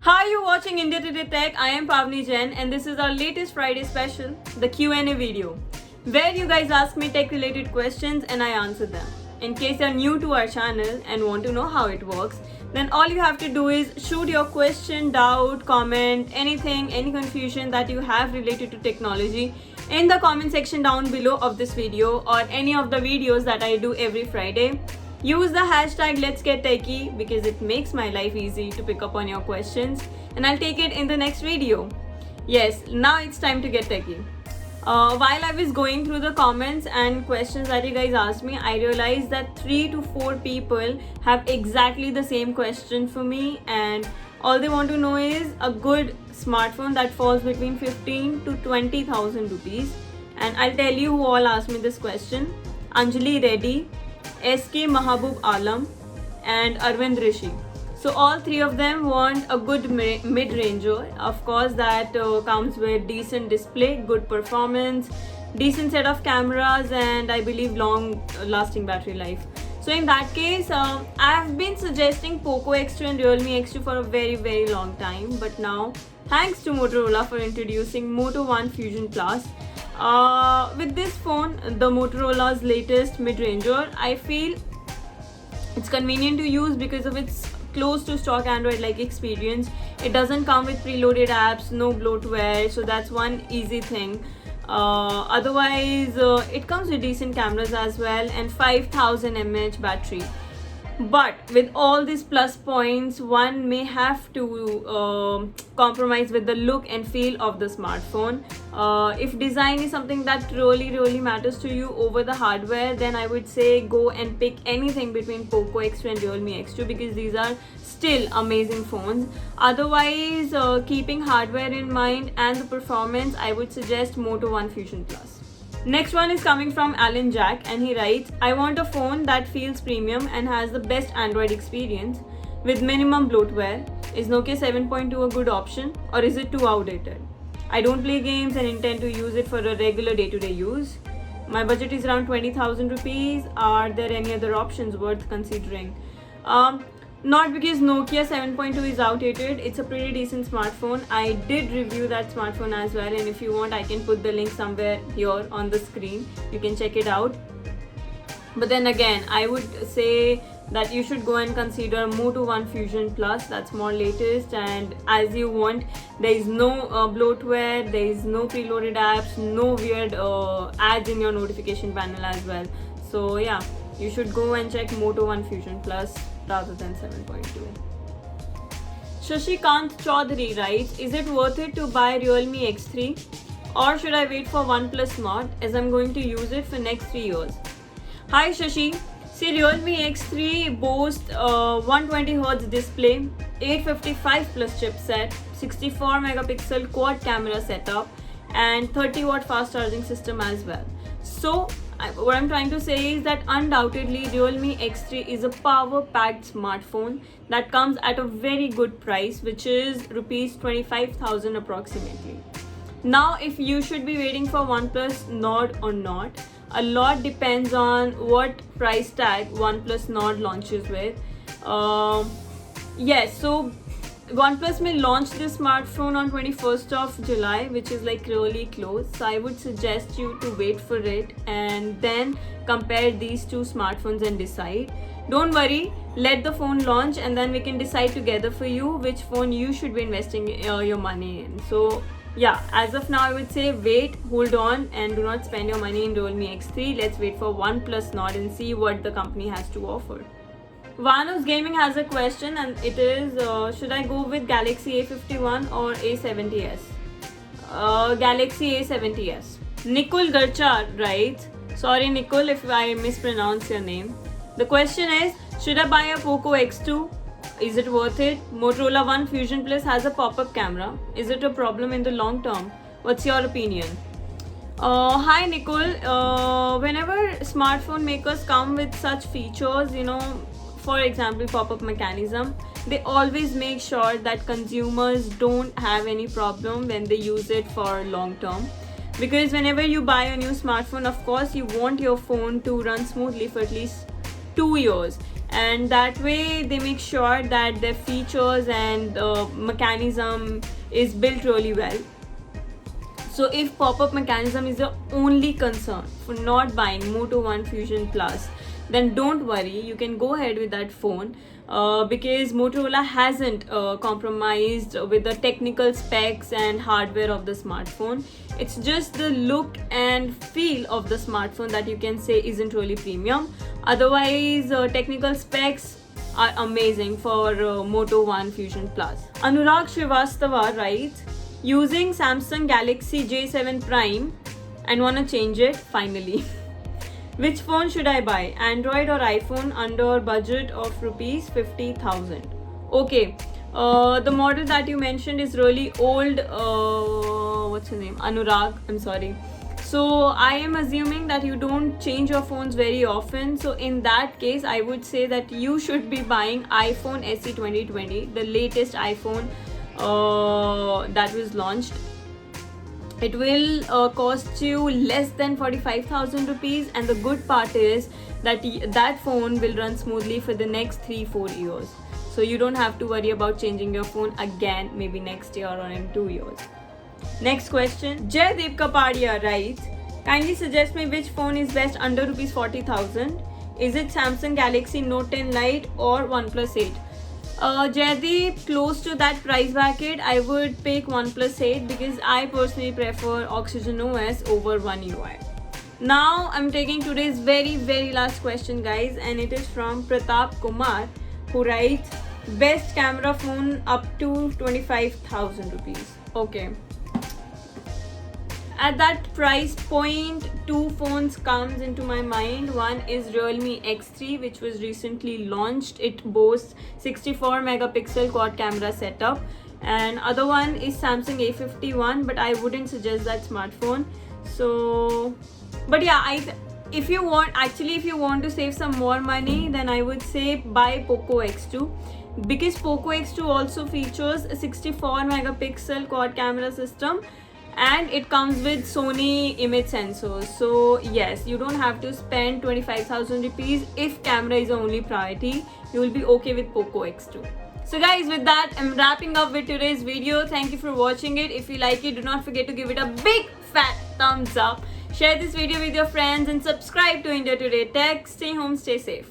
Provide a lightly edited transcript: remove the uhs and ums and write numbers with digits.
Hi, you're watching India Today Tech. I am Pavni Jain and this is our latest Friday special, the Q&A video, where you guys ask me tech related questions and I answer them. In case you're new to our channel and want to know how it works, then all you have to do is shoot your question, doubt, comment, anything, any confusion that you have related to technology in the comment section down below of this video or any of the videos that I do every Friday. Use the hashtag Let's Get Techie because it makes my life easy to pick up on your questions and I'll take it in the next video. Yes, now it's time to get techie. While I was going through the comments and questions that you guys asked me, I realized that 3 to 4 people have exactly the same question for me, and all they want to know is a good smartphone that falls between 15 to 20,000 rupees. And I'll tell you who all asked me this question: Anjali Reddy, SK Mahabub Alam, and Arvind Rishi. So all three of them want a good mid-ranger, of course, that comes with decent display, good performance, decent set of cameras, and I believe long-lasting battery life. So in that case, I've been suggesting Poco X2 and Realme X2 for a very long time, but now thanks to Motorola for introducing Moto One Fusion Plus. With this phone, the Motorola's latest mid-ranger, I feel it's convenient to use because of its close to stock Android-like experience. It doesn't come with preloaded apps, no bloatware, so that's one easy thing. Otherwise, it comes with decent cameras as well and 5000 mAh battery. But with all these plus points, one may have to compromise with the look and feel of the smartphone. If design is something that really matters to you over the hardware, then I would say go and pick anything between Poco X2 and Realme X2 because these are still amazing phones. Otherwise, keeping hardware in mind and the performance, I would suggest Moto One Fusion Plus. Next one is coming from Alan Jack and he writes, I want a phone that feels premium and has the best Android experience with minimum bloatware. Is Nokia 7.2 a good option or is it too outdated? I don't play games and intend to use it for a regular day-to-day use. My budget is around 20,000 rupees. Are there any other options worth considering? Not because Nokia 7.2 is outdated, it's a pretty decent smartphone. I did review that smartphone as well, and if you want I can put the link somewhere here on the screen. You can check it out. But then again, I would say that you should go and consider Moto One Fusion Plus. That's more latest, and as you want, there is no bloatware, there is no preloaded apps, no weird ads in your notification panel as well. So yeah, you should go and check Moto One Fusion Plus rather than 7.2. Shashikant Chaudhary writes, is it worth it to buy Realme X3 or should I wait for OnePlus Nord as I'm going to use it for next 3 years? Hi Shashi. See, Realme X3 boasts 120Hz display, 855 plus chipset, 64 megapixel quad camera setup, and 30-watt fast charging system as well. So what I'm trying to say is that undoubtedly Realme X3 is a power-packed smartphone that comes at a very good price, which is rupees 25,000 approximately. Now, if you should be waiting for OnePlus Nord or not, a lot depends on what price tag OnePlus Nord launches with. Yes, so OnePlus may launch this smartphone on 21st of July, which is like really close. So I would suggest you to wait for it and then compare these two smartphones and decide. Don't worry, let the phone launch and then we can decide together for you which phone you should be investing your money in. So yeah, as of now I would say wait, hold on and do not spend your money in Realme X3. Let's wait for OnePlus Nord and see what the company has to offer. Vanos Gaming has a question and it is, should I go with Galaxy A51 or A70s? Galaxy A70s. Nikul Garchar writes, sorry Nikul if I mispronounce your name. The question is, should I buy a Poco X2? Is it worth it? Motorola One Fusion Plus has a pop-up camera. Is it a problem in the long term? What's your opinion? Hi Nikul. Whenever smartphone makers come with such features, for example pop-up mechanism, they always make sure that consumers don't have any problem when they use it for long term, because whenever you buy a new smartphone, of course you want your phone to run smoothly for at least 2 years, and that way they make sure that their features and mechanism is built really well. So if pop-up mechanism is the only concern for not buying Moto One Fusion Plus, then don't worry, you can go ahead with that phone, because Motorola hasn't compromised with the technical specs and hardware of the smartphone. It's just the look and feel of the smartphone that you can say isn't really premium. Otherwise, technical specs are amazing for Moto One Fusion Plus. Anurag Srivastava writes, using Samsung Galaxy J7 Prime and wanna change it finally. Which phone should I buy? Android or iPhone under budget of rupees 50,000? Okay, the model that you mentioned is really old. What's her name? Anurag. I'm sorry. So I am assuming that you don't change your phones very often. So in that case, I would say that you should be buying iPhone SE 2020, the latest iPhone that was launched. It will cost you less than 45,000 rupees, and the good part is that that phone will run smoothly for the next 3-4 years. So you don't have to worry about changing your phone again, maybe next year or in 2 years. Next question. Jaydeep Kapadia writes, kindly suggest me which phone is best under rupees 40,000. Is it Samsung Galaxy Note 10 Lite or OnePlus 8? Jaydeep, close to that price bracket, I would pick OnePlus 8 because I personally prefer Oxygen OS over One UI. Now I'm taking today's very last question, guys, and it is from Pratap Kumar, who writes, best camera phone up to 25,000 rupees. Okay. At that price point, two phones comes into my mind. One is Realme X3, which was recently launched. It boasts 64 megapixel quad camera setup, and other one is Samsung A51, but I wouldn't suggest that smartphone. So, but yeah, if you want to save some more money, then I would say buy Poco X2, because Poco X2 also features a 64 megapixel quad camera system, and it comes with Sony image sensors. So yes, you don't have to spend 25,000 rupees if camera is the only priority. You will be okay with Poco X2. So guys, with that, I'm wrapping up with today's video. Thank you for watching it. If you like it, do not forget to give it a big fat thumbs up. Share this video with your friends and subscribe to India Today Tech. Stay home, stay safe.